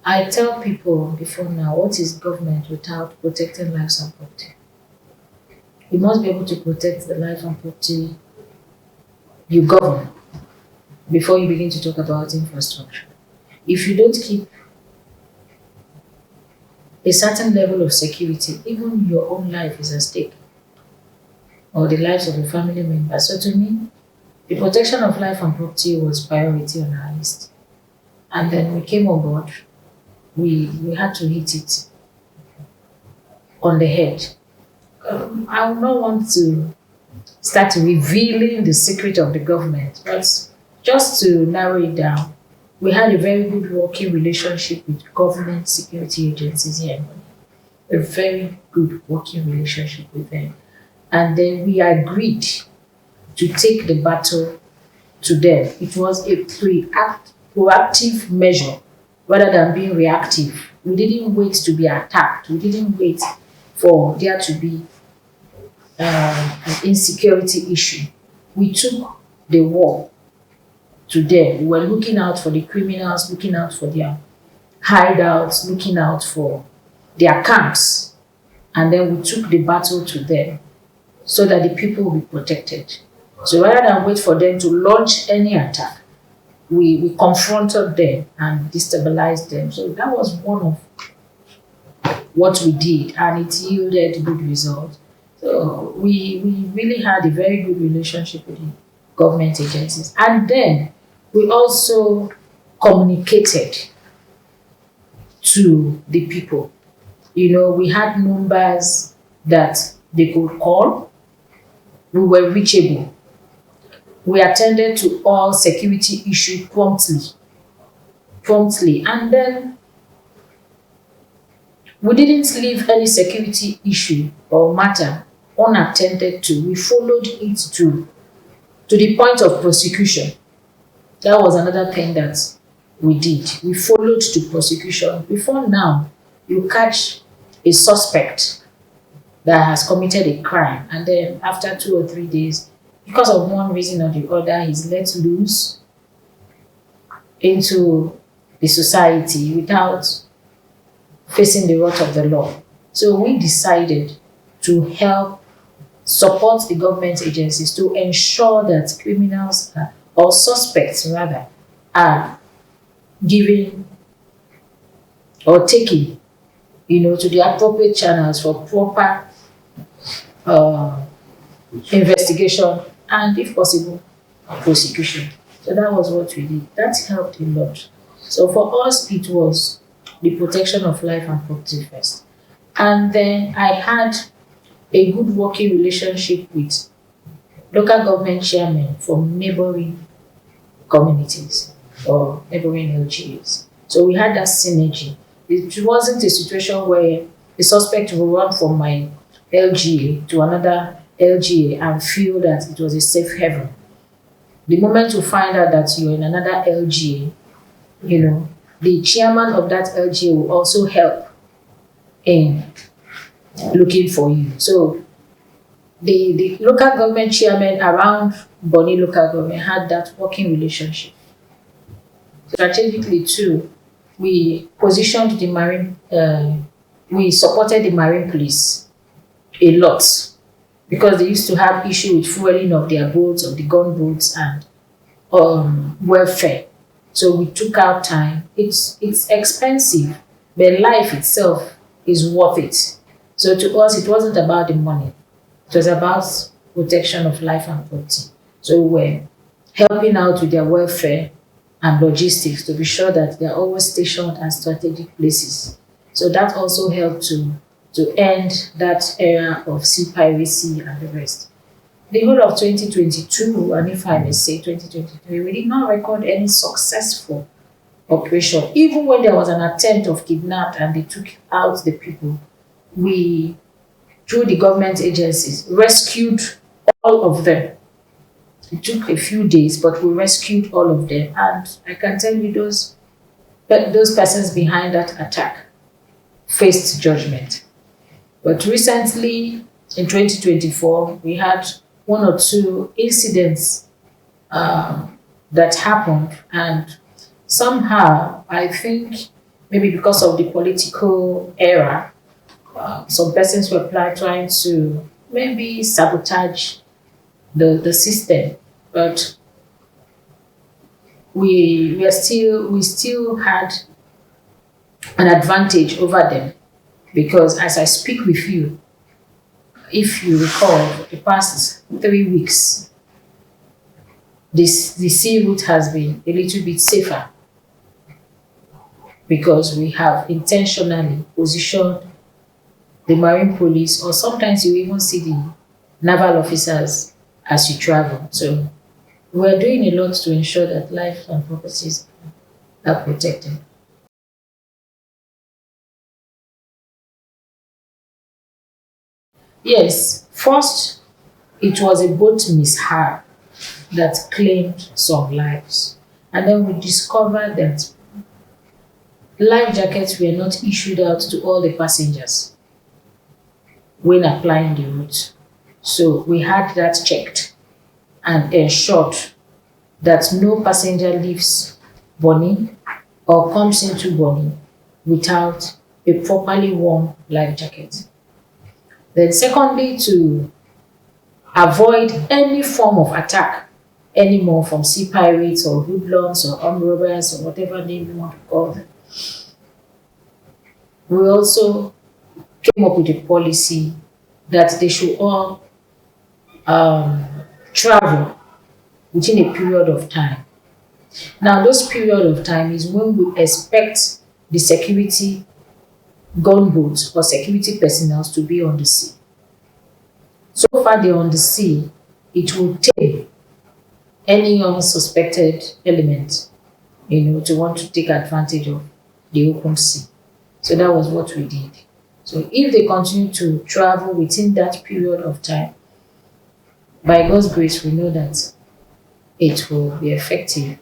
I tell people before now, what is government without protecting lives and property? You must be able to protect the life and property you govern before you begin to talk about infrastructure. If you don't keep a certain level of security, even your own life is at stake, or the lives of your family members. So to me, the protection of life and property was priority on our list. And then we came on board, we had to hit it on the head. I would not want to start revealing the secret of the government, but just to narrow it down, we had a very good working relationship with government security agencies here in Bonny. A very good working relationship with them. And then we agreed to take the battle to them. It was a proactive measure rather than being reactive. We didn't wait to be attacked. We didn't wait for there to be an insecurity issue. We took the war to them. We were looking out for the criminals, looking out for their hideouts, looking out for their camps. And then we took the battle to them so that the people will be protected. So rather than wait for them to launch any attack, we confronted them and destabilized them. So that was one of what we did, and it yielded good results. So we really had a very good relationship with the government agencies. And then we also communicated to the people. You know, we had numbers that they could call. We were reachable. We attended to all security issues promptly. And then we didn't leave any security issue or matter unattended to. We followed it to the point of prosecution. That was another thing that we did. We followed to prosecution. Before now, you catch a suspect that has committed a crime, and then after 2 or 3 days, because of one reason or the other, he's let loose into the society without facing the wrath of the law. So we decided to help support the government agencies to ensure that criminals or suspects rather are given or taken, to the appropriate channels for proper investigation and, if possible, prosecution. So that was what we did. That helped a lot. So for us, it was the protection of life and property first. And then I had a good working relationship with local government chairmen from neighboring communities or neighboring LGAs. So we had that synergy. It wasn't a situation where a suspect will run from my LGA to another LGA and feel that it was a safe haven. The moment you find out that you're in another LGA, the chairman of that LGA will also help in looking for you. So the local government chairman around Bonny local government had that working relationship. Strategically too, we positioned the marine, we supported the marine police a lot because they used to have issue with fueling of their boats, of the gunboats, and welfare. So we took our time. It's expensive, but life itself is worth it. So to us, it wasn't about the money. It was about protection of life and property. So we were helping out with their welfare and logistics to be sure that they're always stationed at strategic places. So that also helped to end that era of sea piracy and the rest. The whole of 2022, and if I may say 2023, we did not record any successful operation. Even when there was an attempt of kidnap and they took out the people, we, through the government agencies, rescued all of them. It took a few days, but we rescued all of them. And I can tell you those persons behind that attack faced judgment. But recently, in 2024, we had 1 or 2 incidents that happened, and somehow I think maybe because of the political era, some persons were trying to maybe sabotage the system, but we still had an advantage over them, because as I speak with you, if you recall, the past 3 weeks, the sea route has been a little bit safer because we have intentionally positioned the marine police, or sometimes you even see the naval officers as you travel. So we're doing a lot to ensure that life and properties are protected. Yes, first, it was a boat mishap that claimed some lives. And then we discovered that life jackets were not issued out to all the passengers when applying the route. So we had that checked and ensured that no passenger leaves Bonny or comes into Bonny without a properly worn life jacket. Then secondly, to avoid any form of attack anymore from sea pirates or hoodlums or armed robbers or whatever name you want to call them, we also came up with a policy that they should all travel within a period of time. Now, this period of time is when we expect the security gunboats or security personnel to be on the sea. So far, they're on the sea, it will take any unsuspected element, to want to take advantage of the open sea. So that was what we did. So if they continue to travel within that period of time, by God's grace, we know that it will be effective